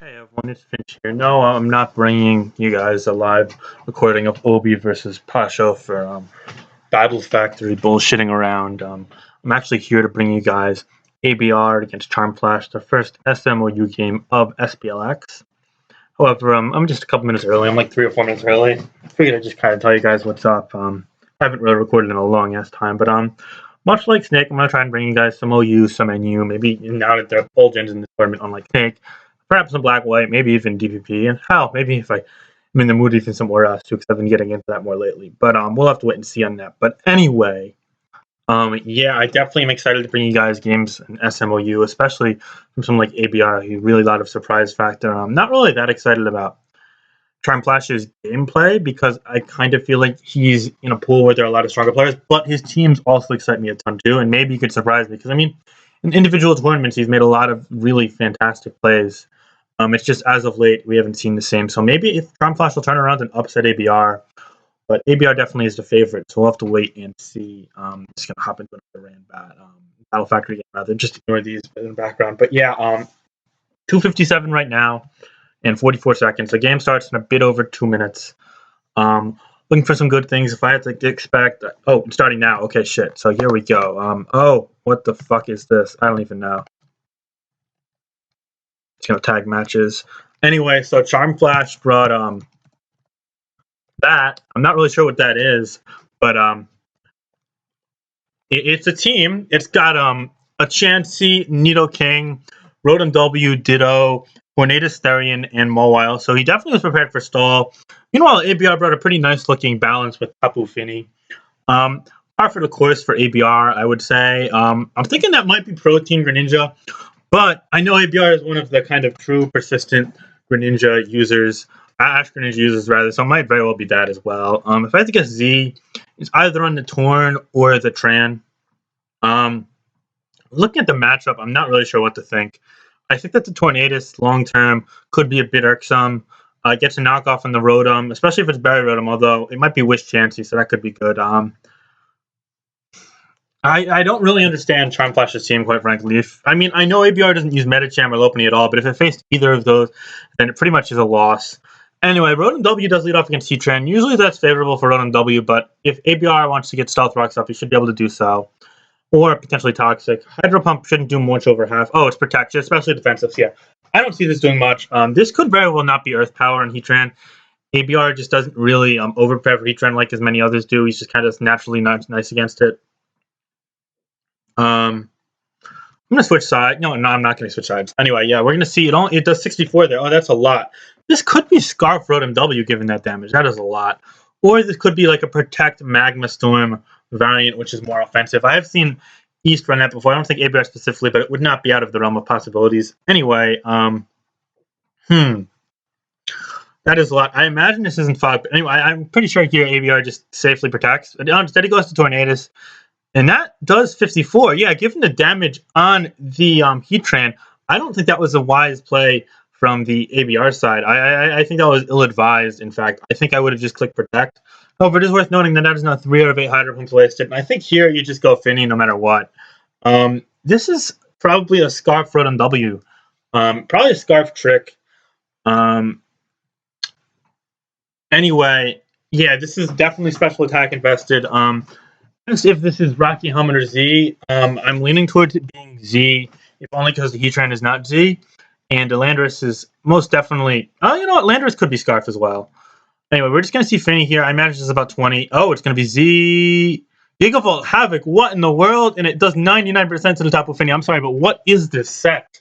Hey everyone, it's Finch here. No, I'm not bringing you guys a live recording of Obi versus Pasho for Battle Factory bullshitting around. I'm actually here to bring you guys ABR against Charmflash, the first SMOU game of SPL X. However, I'm just a couple minutes early. I'm like 3 or 4 minutes early. I figured I'd just kind of tell you guys what's up. I haven't really recorded in a long ass time, but much like Snake, I'm gonna try and bring you guys some OU, some NU, maybe now that there are full gens in this tournament, unlike Snake. Perhaps some black white, maybe even DPP, and hell, maybe if I'm in the mood, even some more too, because I've been getting into that more lately. But we'll have to wait and see on that. But anyway, yeah, I definitely am excited to bring you guys games in SMOU, especially from someone like ABR, who really a lot of surprise factor. I'm not really that excited about Charmflash's gameplay because I kind of feel like he's in a pool where there are a lot of stronger players, but his teams also excite me a ton too, and maybe he could surprise me because I mean, in individual tournaments, he's made a lot of really fantastic plays. It's just as of late we haven't seen the same. So maybe if Charmflash will turn around and upset ABR, but ABR definitely is the favorite. So we'll have to wait and see. Just gonna hop into another Battle Factory game rather. Just ignore these in the background. But yeah, 2:57 right now and 44 seconds. The game starts in a bit over 2 minutes. Looking for some good things. If I had to expect, oh, it's starting now. Okay, shit. So here we go. Oh, what the fuck is this? I don't even know. Tag matches. Anyway, so Charmflash brought that. I'm not really sure what that is, but it's a team. It's got a Chansey, Nidoking, Rotom W, Ditto, Tornadus Therian, and Mawile. So he definitely was prepared for stall. Meanwhile, ABR brought a pretty nice looking balance with Tapu Fini. Par for the course for ABR, I would say. I'm thinking that might be Protein Greninja. But I know ABR is one of the kind of true persistent Greninja users, Ash Greninja users rather, so it might very well be that as well. If I had to guess Z, it's either on the Torn or the Tran. Looking at the matchup, I'm not really sure what to think. I think that the Tornadus long term could be a bit irksome. Gets a knockoff on the Rotom, especially if it's Berry Rotom, although it might be Wish Chansey, so that could be good. I don't really understand Charmflash's team, quite frankly. I mean, I know ABR doesn't use Medicham or Lopunny at all, but if it faced either of those, then it pretty much is a loss. Anyway, Rotom W does lead off against Heatran. Usually that's favorable for Rotom W, but if ABR wants to get Stealth Rocks up, he should be able to do so. Or potentially Toxic. Hydro Pump shouldn't do much over half. Oh, it's Protection, especially defensive. Yeah, I don't see this doing much. This could very well not be Earth Power on Heatran. ABR just doesn't really over-prepare for Heatran like as many others do. He's just kind of naturally nice against it. I'm gonna switch sides. No, I'm not gonna switch sides. Anyway, yeah, we're gonna see it. It does 64 there. Oh, that's a lot. This could be Scarf Rotom W given that damage. That is a lot. Or this could be like a Protect Magma Storm variant, which is more offensive. I have seen East run that before. I don't think ABR specifically, but it would not be out of the realm of possibilities. Anyway, that is a lot. I imagine this isn't fog, but anyway, I'm pretty sure here ABR just safely protects. Instead, he goes to Tornadus. And that does 54. Yeah, given the damage on the Heatran, I don't think that was a wise play from the ABR side. I think that was ill-advised, in fact. I think I would have just clicked Protect. However, it is worth noting that that is now 3 out of 8 Hydro Pumps wasted. And I think here you just go Finny no matter what. This is probably a Scarf Rotom W. Probably a Scarf Trick. Anyway, yeah, this is definitely special attack invested. If this is Rocky Helmet or Z, I'm leaning towards it being Z, if only because the Heatran is not Z, and the Landorus is most definitely... Oh, you know what? Landorus could be Scarf as well. Anyway, we're just going to see Finny here. I imagine this is about 20. Oh, it's going to be Z... Gigavolt Havoc. What in the world? And it does 99% to the top of Finny. I'm sorry, but what is this set?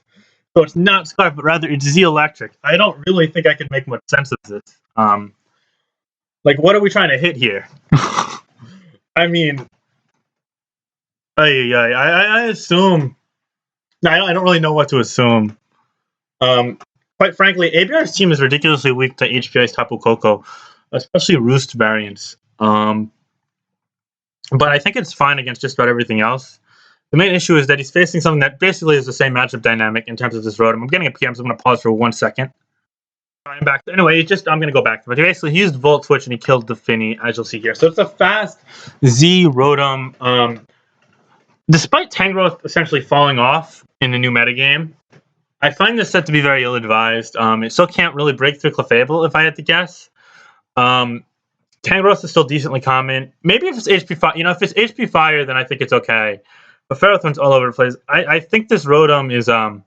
So it's not Scarf, but rather it's Z Electric. I don't really think I can make much sense of this. Like, what are we trying to hit here? I mean, I assume. I don't really know what to assume. Quite frankly, ABR's team is ridiculously weak to HPI's Tapu Koko, especially Roost variants. But I think it's fine against just about everything else. The main issue is that he's facing something that basically is the same matchup dynamic in terms of this Rotom. I'm getting a PM, so I'm going to pause for 1 second. I'm back. Anyway, I'm going to go back. But basically, he used Volt Switch and he killed the Finny, as you'll see here. So it's a fast Z Rotom. Despite Tangrowth essentially falling off in the new metagame, I find this set to be very ill-advised. It still can't really break through Clefable, if I had to guess. Tangrowth is still decently common. Maybe if it's HP Fire, if it's HP Fire, then I think it's okay. But Ferrothorn's all over the place. I think this Rotom is a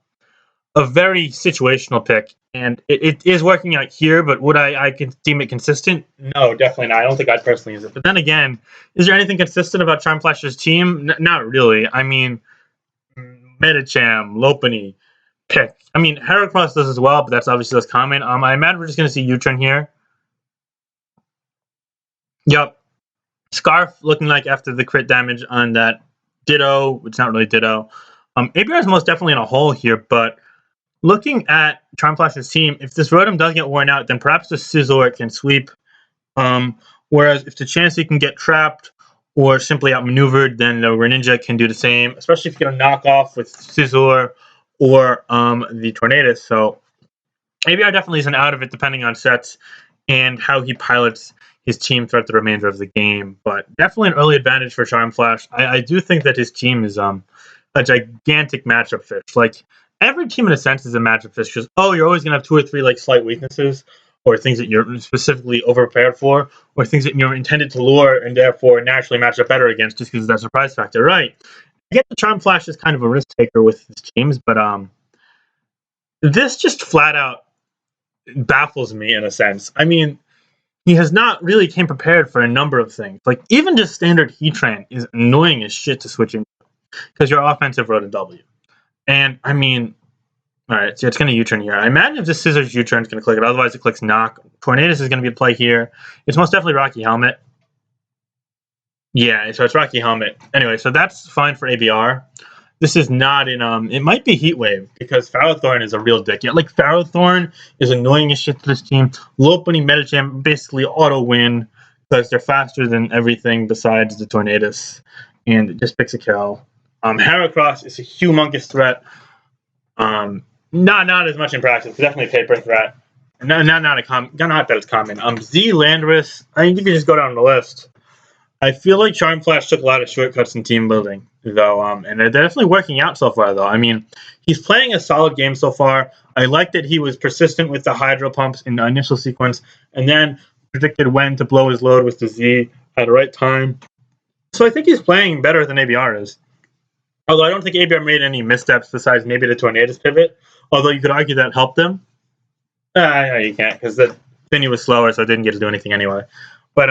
very situational pick, and it is working out here, but would I can deem it consistent? No, definitely not. I don't think I'd personally use it. But then again, is there anything consistent about Charmflash's team? Not really. I mean, Medicham, Lopunny, pick. I mean, Heracross does as well, but that's obviously less common. I imagine we're just going to see U-turn here. Yep. Scarf looking like after the crit damage on that Ditto, it's not really Ditto. ABR is most definitely in a hole here, but looking at Charmflash's team, if this Rotom does get worn out, then perhaps the Scizor can sweep. Whereas if the Chansey can get trapped or simply outmaneuvered, then the Greninja can do the same, especially if you get a knockoff with Scizor or the Tornadus. So ABR definitely isn't out of it depending on sets and how he pilots his team throughout the remainder of the game. But definitely an early advantage for Charmflash. I do think that his team is a gigantic matchup fish. Like, every team in a sense is a matchup fish because, you're always going to have 2 or 3 like slight weaknesses or things that you're specifically over-prepared for or things that you're intended to lure and therefore naturally match up better against just because of that surprise factor. Right. I get the Charmflash is kind of a risk taker with his teams, but this just flat out baffles me in a sense. I mean, he has not really came prepared for a number of things. Like, even just standard Heatran is annoying as shit to switch into because your offensive road to W. And, I mean, all right, so it's going to U-turn here. I imagine if this Scissors U-turn is going to click it. Otherwise, it clicks Knock. Tornadus is going to be a play here. It's most definitely Rocky Helmet. Yeah, so it's Rocky Helmet. Anyway, so that's fine for ABR. This is not in, it might be Heat Wave because Ferrothorn is a real dick. Yeah, like, Ferrothorn is annoying as shit to this team. Lopunny, Medicham basically auto-win because they're faster than everything besides the Tornadus. And it just picks a kill. Heracross is a humongous threat. Not as much in practice. It's definitely a paper threat. Not that it's common. Z Landorus. I think you can just go down the list. I feel like Charmflash took a lot of shortcuts in team building, though, and they're definitely working out so far, though. I mean, he's playing a solid game so far. I like that he was persistent with the Hydro Pumps in the initial sequence, and then predicted when to blow his load with the Z at the right time. So I think he's playing better than ABR is. Although I don't think ABR made any missteps besides maybe the Tornadus pivot. Although you could argue that helped him. No, you can't, because the Finny was slower, so it didn't get to do anything anyway. But,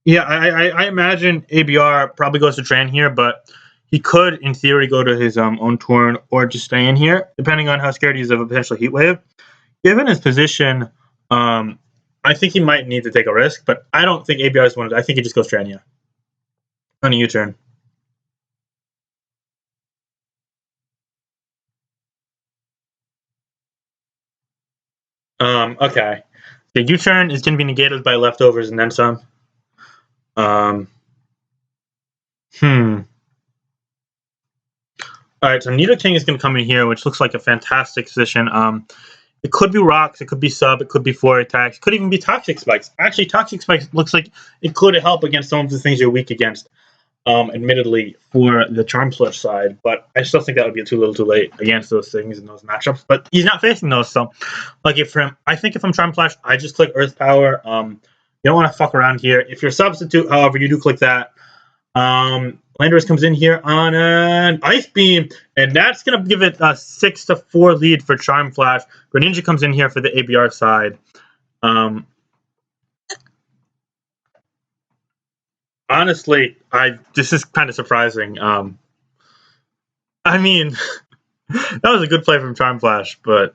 yeah, I imagine ABR probably goes to Tran here, but he could, in theory, go to his own turn or just stay in here, depending on how scared he is of a potential Heat Wave. Given his position, I think he might need to take a risk, but I don't think ABR is one of I think he just goes Tran here on a U-turn. Okay. The U-turn is going to be negated by leftovers and then some. Alright, so Nidoking is going to come in here, which looks like a fantastic position. It could be Rocks, it could be Sub, it could be 4 attacks, it could even be Toxic Spikes. Actually, Toxic Spikes looks like it could help against some of the things you're weak against, admittedly, for the Charmflash side, but I still think that would be too little too late against those things and those matchups, but he's not facing those, so, like, I think if I'm Charmflash, I just click Earth Power. You don't want to fuck around here. If you're Substitute, however, you do click that. Landorus comes in here on an Ice Beam, and that's going to give it a 6-4 lead for Charmflash. Greninja comes in here for the ABR side. Honestly, this is kind of surprising. I mean, that was a good play from Charmflash, but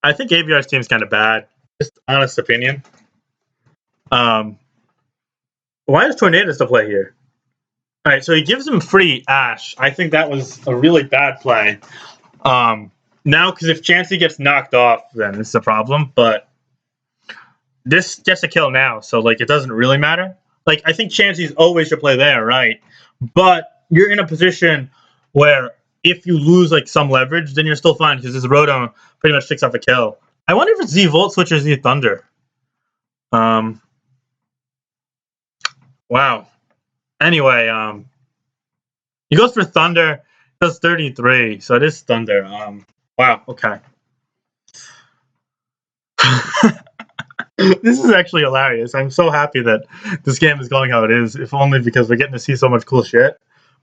I think ABR's team is kind of bad. Just honest opinion. Why does Tornadus to play here? All right, so he gives him free Ash. I think that was a really bad play. Now, because if Chansey gets knocked off, then it's a problem. But this gets a kill now, so like it doesn't really matter. Like, I think Chansey's always your play there, right? But you're in a position where if you lose like some leverage, then you're still fine because this Rotom pretty much picks up a kill. I wonder if it's Z Volt Switch or Z Thunder. Wow. Anyway, he goes for Thunder, Does 33, so it is Thunder. Wow, okay. This is actually hilarious. I'm so happy that this game is going how it is, if only because we're getting to see so much cool shit.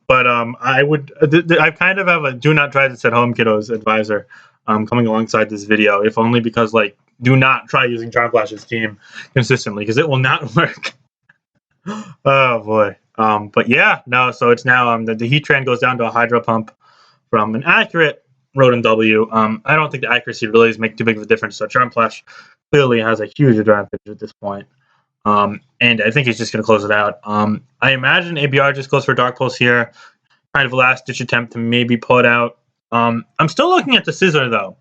But I kind of have a do not try this at home, kiddos advisor coming alongside this video, if only because, like, do not try using Charmflash's team consistently because it will not work. Oh boy. But yeah, no. So it's now the heat train goes down to a hydro pump from an accurate Rotom W. I don't think the accuracy really make too big of a difference. So Charmflash clearly has a huge advantage at this point. And I think he's just going to close it out. I imagine ABR just goes for Dark Pulse here, kind of a last-ditch attempt to maybe pull it out. I'm still looking at the Scissor, though,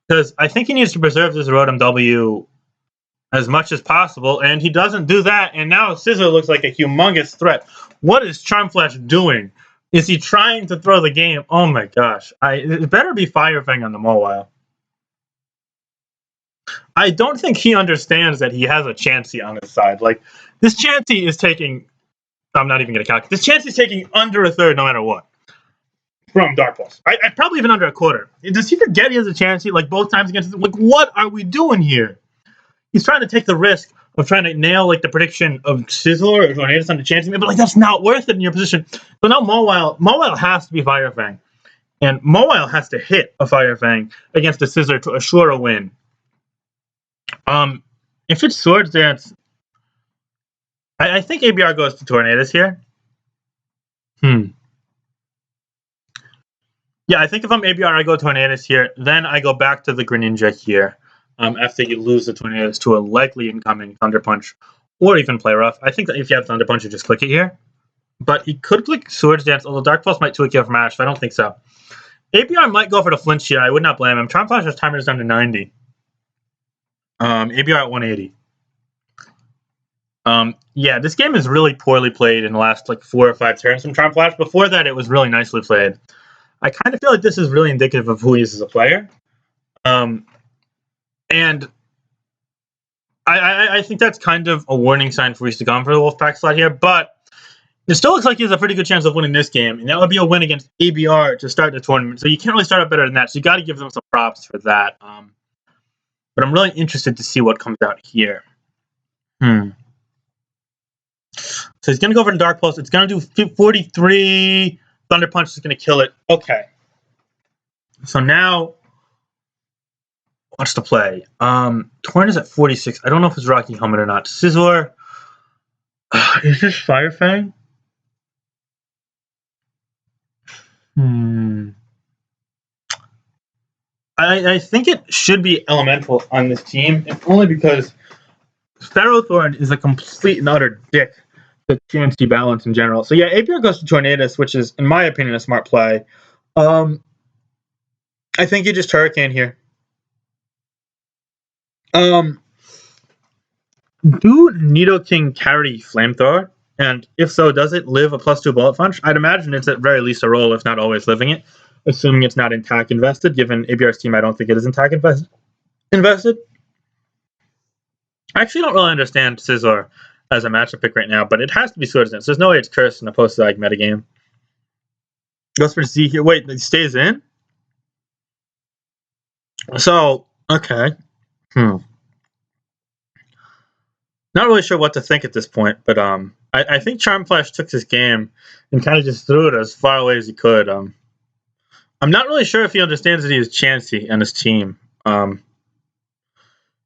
because I think he needs to preserve this Rotom W as much as possible, and he doesn't do that, and now Scissor looks like a humongous threat. What is Charmflash doing? Is he trying to throw the game? Oh my gosh. It better be Fire Fang on the Mawile. I don't think he understands that he has a Chansey on his side. Like, this Chansey is taking... I'm not even going to calculate. This Chansey is taking under a third no matter what from Dark Pulse. I probably even under a quarter. Does he forget he has a Chansey, like, both times against... Like, what are we doing here? He's trying to take the risk of trying to nail, like, the prediction of Sizzler or Tornadus on the Chansey, but, like, that's not worth it in your position. So now Mawile has to be Fire Fang. And Mawile has to hit a Fire Fang against a Scissor to assure a win. If it's Swords Dance, I think ABR goes to Tornadus here. Yeah, I think if I'm ABR, I go Tornadus here. Then I go back to the Greninja here. After you lose the Tornadus to a likely incoming Thunder Punch, or even Play Rough. I think that if you have Thunder Punch, you just click it here. But he could click Swords Dance, although Dark Pulse might tweak you from Ash, but I don't think so. ABR might go for the flinch here. I would not blame him. Charmflash's timer is down to 90. ABR at 180. Yeah, this game is really poorly played in the last, like, 4 or 5 turns from Charmflash. Before that, it was really nicely played. I kind of feel like this is really indicative of who he is as a player. And I think that's kind of a warning sign for Reese to come for the Wolfpack slot here, but it still looks like he has a pretty good chance of winning this game, and that would be a win against ABR to start the tournament. So you can't really start out better than that, so you got to give them some props for that. But I'm really interested to see what comes out here. So he's going to go for the Dark Pulse. It's going to do 43. Thunder Punch is going to kill it. Okay. So now... what's the play? Torn is at 46. I don't know if it's Rocky Helmet or not. Scizor. Is this Fire Fang? I think it should be Elemental on this team, if only because Ferrothorn is a complete and utter dick to Chansey balance in general. So yeah, ABR goes to Tornadus, which is, in my opinion, a smart play. I think you just Hurricane here. Do Nidoking carry Flamethrower? And if so, does it live a +2 Bullet Punch? I'd imagine it's at very least a roll, if not always living it, assuming it's not in TAC invested. Given ABR's team, I don't think it is in TAC invested. I actually don't really understand Scizor as a matchup pick right now, but it has to be Swords Dance. There's no way it's Curse in a post-Zag metagame. Goes for Z here. Wait, it stays in? So, okay. Not really sure what to think at this point, but I think Charmflash took this game and kind of just threw it as far away as he could. I'm not really sure if he understands that he has Chansey and his team.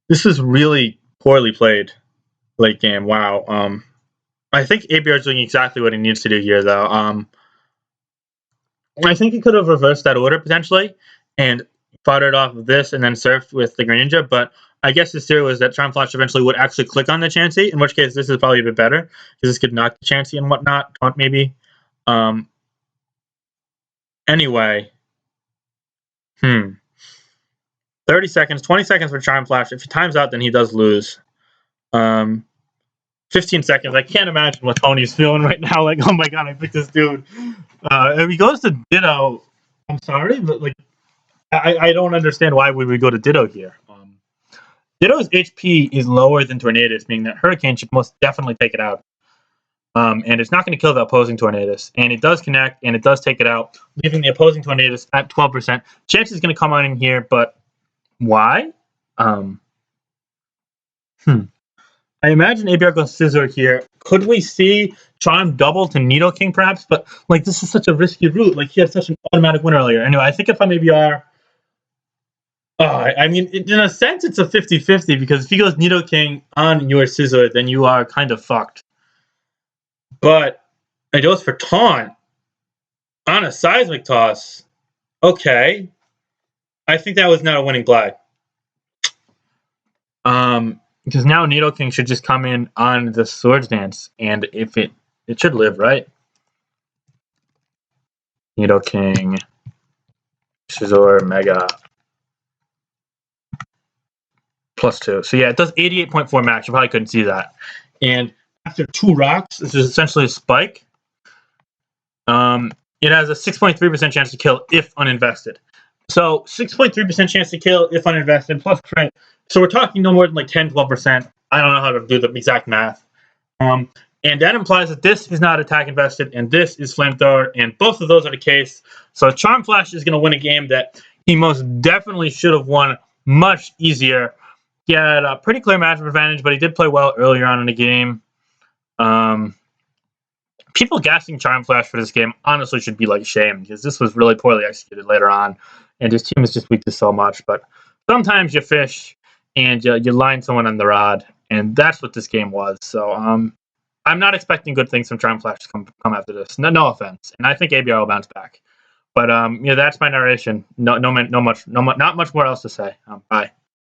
This is really poorly played late game. Wow. I think ABR is doing exactly what he needs to do here, though. I think he could have reversed that order potentially and fought it off of this and then surfed with the Greninja, but I guess his theory was that Charmflash eventually would actually click on the Chansey, in which case this is probably a bit better, because this could knock the Chansey and whatnot, taunt maybe. Anyway. 30 seconds, 20 seconds for Charmflash. If he times out, then he does lose. 15 seconds. I can't imagine what Tony's feeling right now. Like, oh my god, I picked this dude. If he goes to Ditto, I'm sorry, but like, I don't understand why we would go to Ditto here. Ditto's HP is lower than Tornadus, meaning that Hurricane should most definitely take it out. And it's not going to kill the opposing Tornadus. And it does connect, and it does take it out, leaving the opposing Tornadus at 12%. Chance is going to come on in here, but why? I imagine ABR goes Scizor here. Could we see Charm double to Nidoking perhaps? But like this is such a risky route. Like he had such an automatic win earlier. Anyway, I think if I'm ABR, I mean, in a sense, it's a 50-50 because if he goes Nidoking on your Scizor, then you are kind of fucked. But it goes for Taunt on a Seismic Toss. Okay. I think that was not a winning play. Because now Nidoking should just come in on the Swords Dance, and if it should live, right? Nidoking, Scizor, Mega, +2. So yeah, it does 88.4 max. You probably couldn't see that. And after 2 rocks, this is essentially a spike. It has a 6.3% chance to kill if uninvested. So 6.3% chance to kill if uninvested plus crit. So we're talking no more than like 10-12%. I don't know how to do the exact math. And that implies that this is not attack invested and this is flamethrower, and both of those are the case. So Charmflash is going to win a game that he most definitely should have won much easier. He had a pretty clear matchup advantage, but he did play well earlier on in the game. People gassing Charmflash for this game honestly should be like shamed because this was really poorly executed later on, and his team is just weak to so much. But sometimes you fish and you line someone on the rod, and that's what this game was. So I'm not expecting good things from Charmflash to come after this. No offense, and I think ABR will bounce back. But that's my narration. Not much more else to say. Bye.